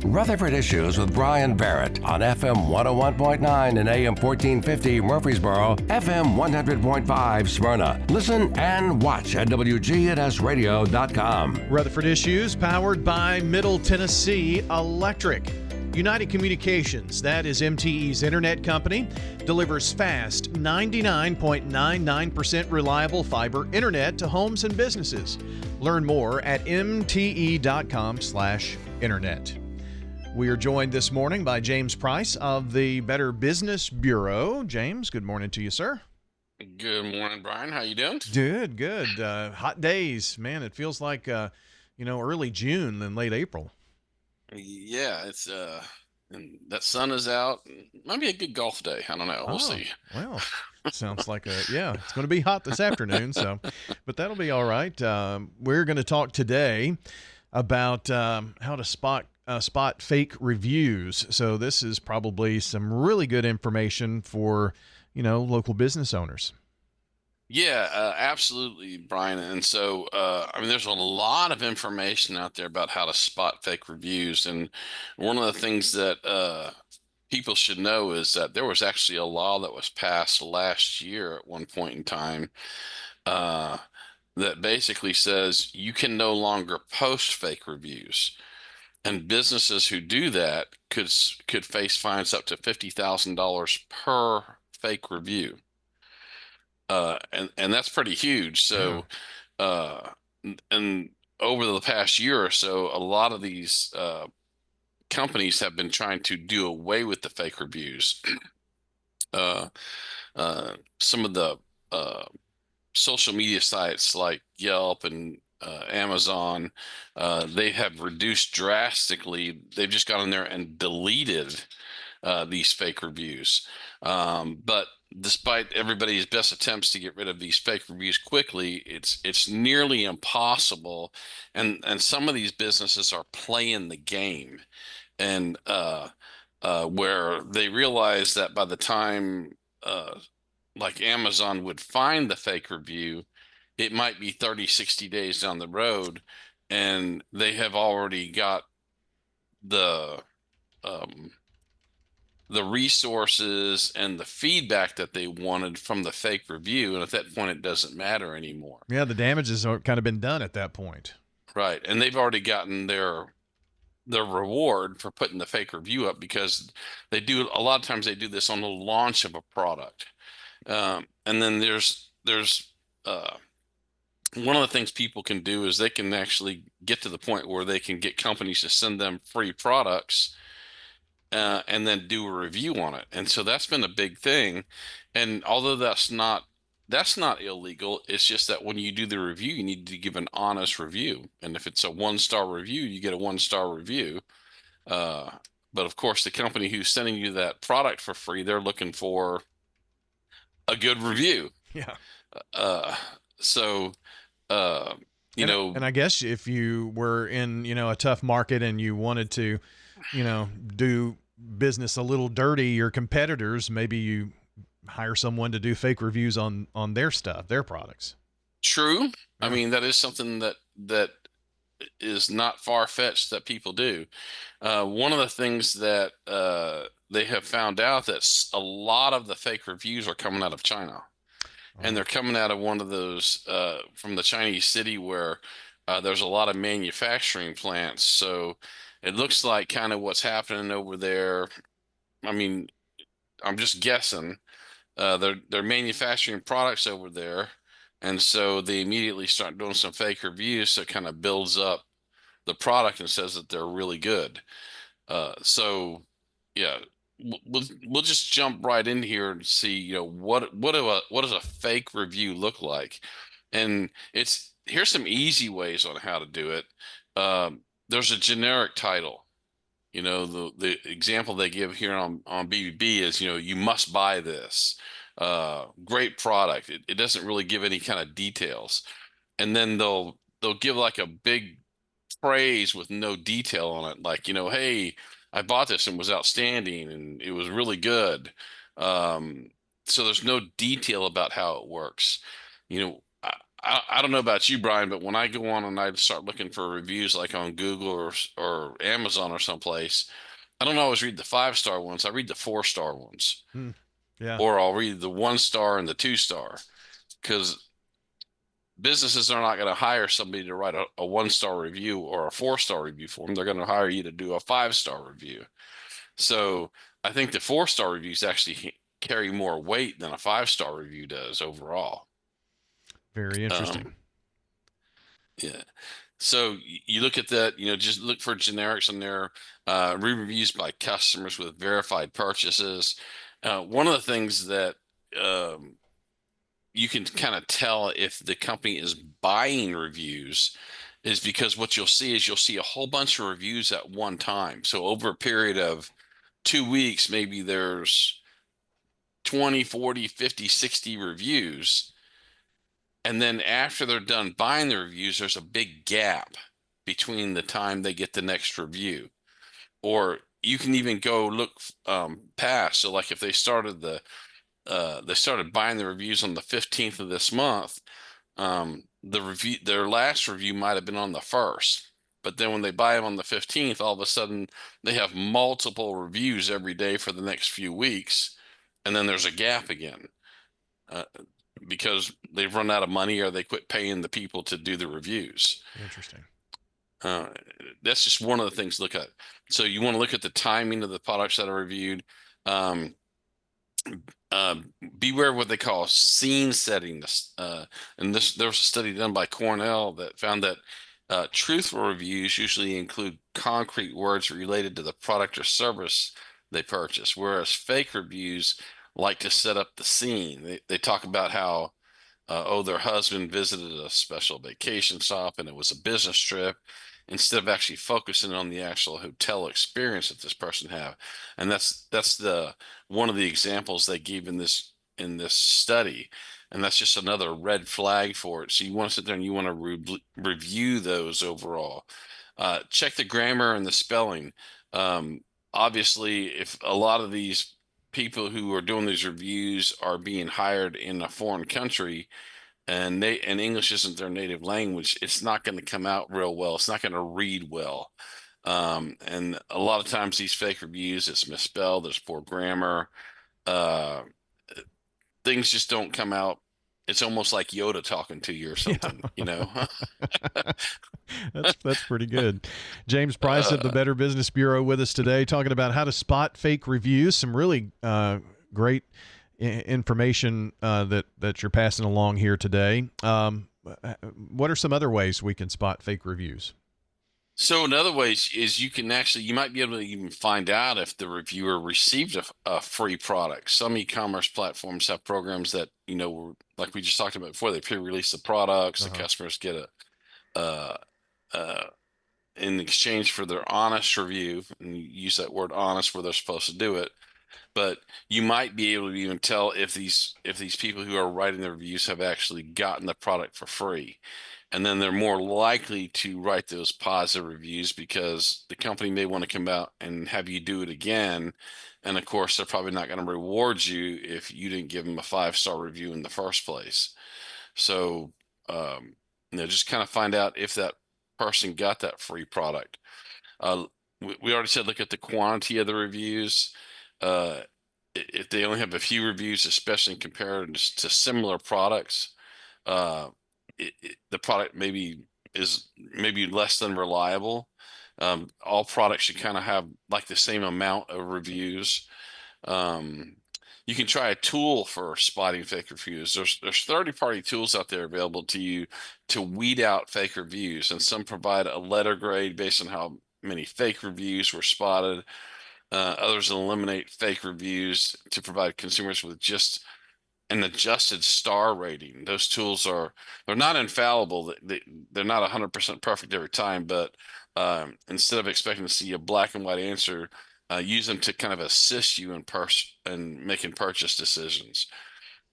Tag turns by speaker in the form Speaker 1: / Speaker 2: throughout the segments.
Speaker 1: Rutherford Issues with Bryan Barrett on FM 101.9 and AM 1450 Murfreesboro, FM 100.5 Smyrna. Listen and watch at WGNSradio.com.
Speaker 2: Rutherford Issues powered by Middle Tennessee Electric. United Communications, that is MTE's internet company, delivers fast, 99.99% reliable fiber internet to homes and businesses. Learn more at mte.com/internet. We are joined this morning by James Price of the Better Business Bureau. James, good morning to you, sir.
Speaker 3: Good morning, Brian. How you doing?
Speaker 2: Good. Hot days. Man, it feels like, early June than late April.
Speaker 3: Yeah, it's and that sun is out. Might be a good golf day. I don't know. We'll see.
Speaker 2: Well, sounds like it's going to be hot this afternoon. But that'll be all right. We're going to talk today about how to spot fake reviews. So this is probably some really good information for, local business owners.
Speaker 3: Yeah, absolutely, Brian. And so, there's a lot of information out there about how to spot fake reviews. And one of the things that people should know is that there was actually a law that was passed last year at one point in time that basically says you can no longer post fake reviews. And businesses who do that could face fines up to $50,000 per fake review. And that's pretty huge. So, and over the past year or so, a lot of these companies have been trying to do away with the fake reviews. Some of the social media sites like Yelp and Amazon, they have reduced drastically. They've just gone in there and deleted these fake reviews. But despite everybody's best attempts to get rid of these fake reviews quickly, it's nearly impossible. And some of these businesses are playing the game, and where they realize that by the time like Amazon would find the fake review, it might be 30, 60 days down the road, and they have already got the resources and the feedback that they wanted from the fake review. And at that point, it doesn't matter anymore.
Speaker 2: Yeah, the damage has kind of been done at that point.
Speaker 3: Right. And they've already gotten their reward for putting the fake review up, because a lot of times they do this on the launch of a product. And then there's one of the things people can do is they can actually get to the point where they can get companies to send them free products and then do a review on it. And so that's been a big thing. And although that's not illegal, it's just that when you do the review, you need to give an honest review. And if it's a 1-star review, you get a 1-star review. But of course, the company who's sending you that product for free, they're looking for a good review.
Speaker 2: Yeah.
Speaker 3: And
Speaker 2: I guess if you were in, a tough market and you wanted to, do business a little dirty, your competitors, maybe you hire someone to do fake reviews on their stuff, their products.
Speaker 3: True.
Speaker 2: Yeah.
Speaker 3: I mean, that is something that is not far-fetched that people do. One of the things that they have found out that a lot of the fake reviews are coming out of China. And they're coming out of one of those from the Chinese city where there's a lot of manufacturing plants. So it looks like kind of what's happening over there. I mean, I'm just guessing. They're manufacturing products over there, and so they immediately start doing some fake reviews. So it kind of builds up the product and says that they're really good. So yeah. We'll just jump right in here and see, what does a fake review look like? And here's some easy ways on how to do it. There's a generic title. The example they give here on BBB is, you must buy this. Great product. It doesn't really give any kind of details. And then they'll give like a big phrase with no detail on it, like, hey, I bought this and it was outstanding and it was really good. So there's no detail about how it works. I don't know about you, Brian, but when I go on and I start looking for reviews like on Google or Amazon or someplace, I don't always read the 5-star ones. I read the 4-star ones,
Speaker 2: Hmm. Yeah.
Speaker 3: or I'll read the 1-star and the 2-star, because businesses are not going to hire somebody to write a 1-star review or a 4-star review for them. They're going to hire you to do a 5-star review. So I think the 4-star reviews actually carry more weight than a 5-star review does overall.
Speaker 2: Very interesting.
Speaker 3: Um, yeah. So you look at that, just look for generics in there, reviews by customers with verified purchases. One of the things that um, you can kind of tell if the company is buying reviews is because what you'll see a whole bunch of reviews at one time. So over a period of 2 weeks, maybe there's 20, 40, 50, 60 reviews. And then after they're done buying the reviews, there's a big gap between the time they get the next review. Or you can even go look past. So like if they started buying the reviews on the 15th of this month, their last review might have been on the 1st. But then when they buy them on the 15th, all of a sudden they have multiple reviews every day for the next few weeks. And then there's a gap again. Uh, because they've run out of money or they quit paying the people to do the reviews.
Speaker 2: Interesting.
Speaker 3: Uh, that's just one of the things to look at. So you want to look at the timing of the products that are reviewed. Um, uh, Beware what they call scene setting. And there was a study done by Cornell that found that truthful reviews usually include concrete words related to the product or service they purchase, whereas fake reviews like to set up the scene. They talk about how their husband visited a special vacation shop and it was a business trip, instead of actually focusing on the actual hotel experience that this person had. And that's the one of the examples they gave in this study. And that's just another red flag for it. So you want to sit there and you want to review those overall. Check the grammar and the spelling. Obviously, if a lot of these people who are doing these reviews are being hired in a foreign country, and English isn't their native language, it's not going to come out real well. It's not going to read well. And a lot of times these fake reviews, it's misspelled, there's poor grammar. Uh, Things just don't come out. It's almost like Yoda talking to you or something,
Speaker 2: That's pretty good. James Price of the
Speaker 3: Uh,
Speaker 2: Better Business Bureau with us today, talking about how to spot fake reviews. Some really great information that you're passing along here today. What are some other ways we can spot fake reviews?
Speaker 3: So another way is you might be able to even find out if the reviewer received a free product. Some e-commerce platforms have programs that, like we just talked about before, they pre-release the products, the
Speaker 2: Uh-huh.
Speaker 3: customers get uh, uh, in exchange for their honest review, and you use that word honest where they're supposed to do it. But you might be able to even tell if these people who are writing the reviews have actually gotten the product for free. And then they're more likely to write those positive reviews because the company may want to come out and have you do it again. And of course, they're probably not going to reward you if you didn't give them a 5-star review in the first place. So, just kind of find out if that person got that free product. We already said look at the quantity of the reviews. Uh, if they only have a few reviews, especially compared to similar products, uh, the product is maybe less than reliable. All products should kind of have like the same amount of reviews. Um, you can try a tool for spotting fake reviews. There's third-party tools out there available to you to weed out fake reviews, and some provide a letter grade based on how many fake reviews were spotted. Others eliminate fake reviews to provide consumers with just an adjusted star rating. Those tools they're not infallible. They're not 100% perfect every time, but instead of expecting to see a black and white answer, use them to kind of assist you in making purchase decisions.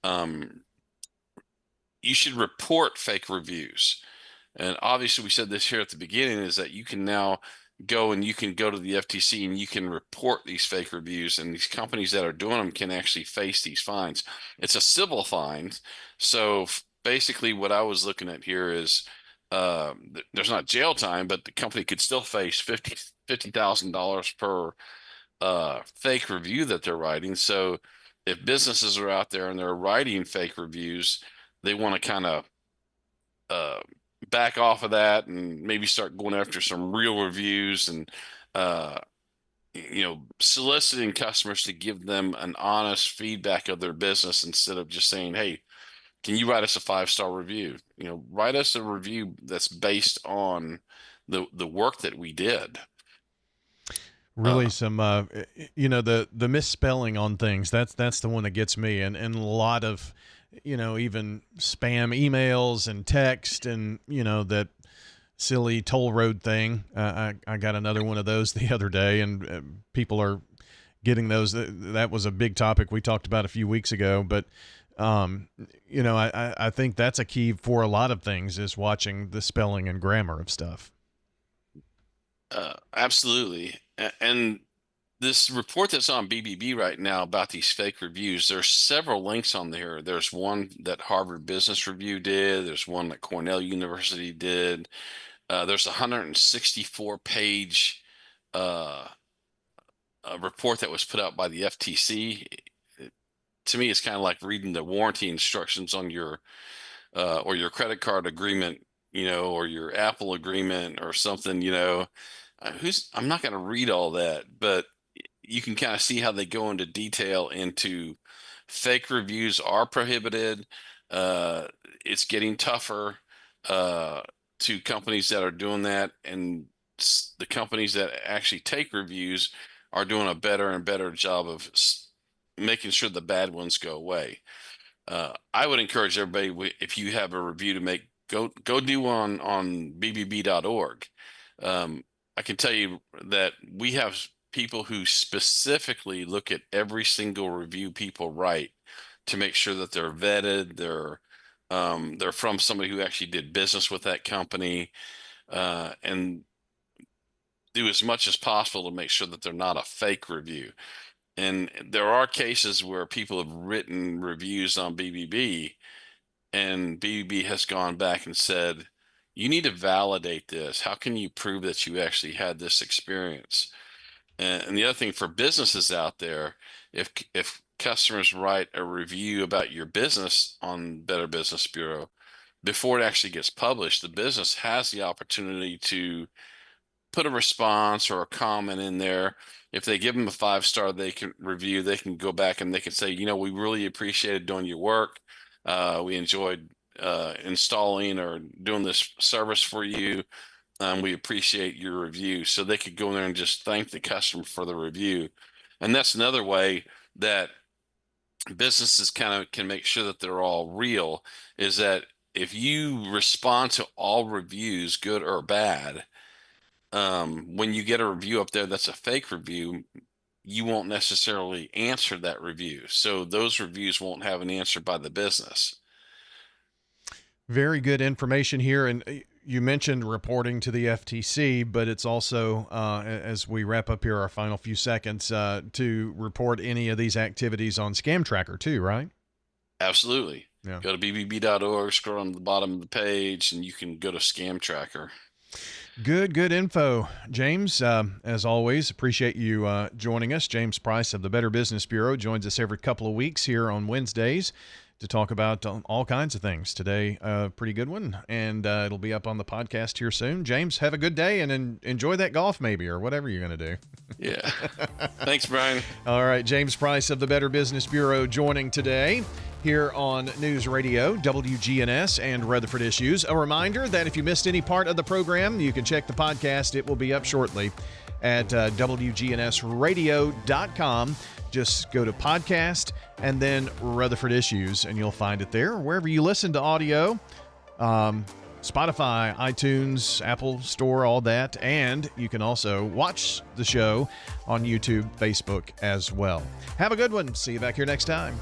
Speaker 3: Um, you should report fake reviews. And obviously, we said this here at the beginning is that you can now you can go to the FTC and you can report these fake reviews, and these companies that are doing them can actually face these fines. It's a civil fine. So basically what I was looking at here is there's not jail time, but the company could still face $50,000 per fake review that they're writing. So if businesses are out there and they're writing fake reviews, they want to kind of uh, back off of that and maybe start going after some real reviews and soliciting customers to give them an honest feedback of their business instead of just saying, hey, can you write us a 5-star review? Write us a review that's based on the work that we did.
Speaker 2: Really, some the misspelling on things. That's the one that gets me, and a lot of even spam emails and text, and that silly toll road thing. I got another one of those the other day, and people are getting those. That was a big topic we talked about a few weeks ago, but I think that's a key for a lot of things, is watching the spelling and grammar of stuff.
Speaker 3: Absolutely. And this report that's on BBB right now about these fake reviews, there's several links on there. There's one that Harvard Business Review did. There's one that Cornell University did. There's a 164-page report that was put out by the FTC. To me, it's kind of like reading the warranty instructions on your or your credit card agreement, or your Apple agreement or something, I'm not going to read all that, but you can kind of see how they go into detail into fake reviews are prohibited. It's getting tougher to companies that are doing that, and the companies that actually take reviews are doing a better and better job of making sure the bad ones go away. I would encourage everybody, if you have a review to make, go do one on bbb.org. I can tell you that we have people who specifically look at every single review people write to make sure that they're vetted, they're from somebody who actually did business with that company, and do as much as possible to make sure that they're not a fake review. And there are cases where people have written reviews on BBB, and BBB has gone back and said, you need to validate this. How can you prove that you actually had this experience? And the other thing for businesses out there, if customers write a review about your business on Better Business Bureau, before it actually gets published, the business has the opportunity to put a response or a comment in there. If they give them a 5-star, they can review, they can go back and they can say, we really appreciated doing your work. We enjoyed installing or doing this service for you. We appreciate your review. So they could go in there and just thank the customer for the review. And that's another way that businesses kind of can make sure that they're all real, is that if you respond to all reviews, good or bad, when you get a review up there that's a fake review, you won't necessarily answer that review. So those reviews won't have an answer by the business.
Speaker 2: Very good information here. And you mentioned reporting to the FTC, but it's also, as we wrap up here our final few seconds, to report any of these activities on Scam Tracker too, right?
Speaker 3: Absolutely.
Speaker 2: Yeah.
Speaker 3: Go to bbb.org, scroll on the bottom of the page, and you can go to Scam Tracker.
Speaker 2: Good info, James. As always, appreciate you joining us. James Price of the Better Business Bureau joins us every couple of weeks here on Wednesdays to talk about all kinds of things. Today, a pretty good one, and it'll be up on the podcast here soon. James, have a good day and enjoy that golf maybe, or whatever you're going to do.
Speaker 3: Yeah. Thanks, Brian.
Speaker 2: All right, James Price of the Better Business Bureau joining today here on News Radio, WGNS, and Rutherford Issues. A reminder that if you missed any part of the program, you can check the podcast. It will be up shortly at WGNSradio.com. Just go to podcast and then Rutherford Issues, and you'll find it there. Wherever you listen to audio, Spotify, iTunes, Apple Store, all that. And you can also watch the show on YouTube, Facebook as well. Have a good one. See you back here next time.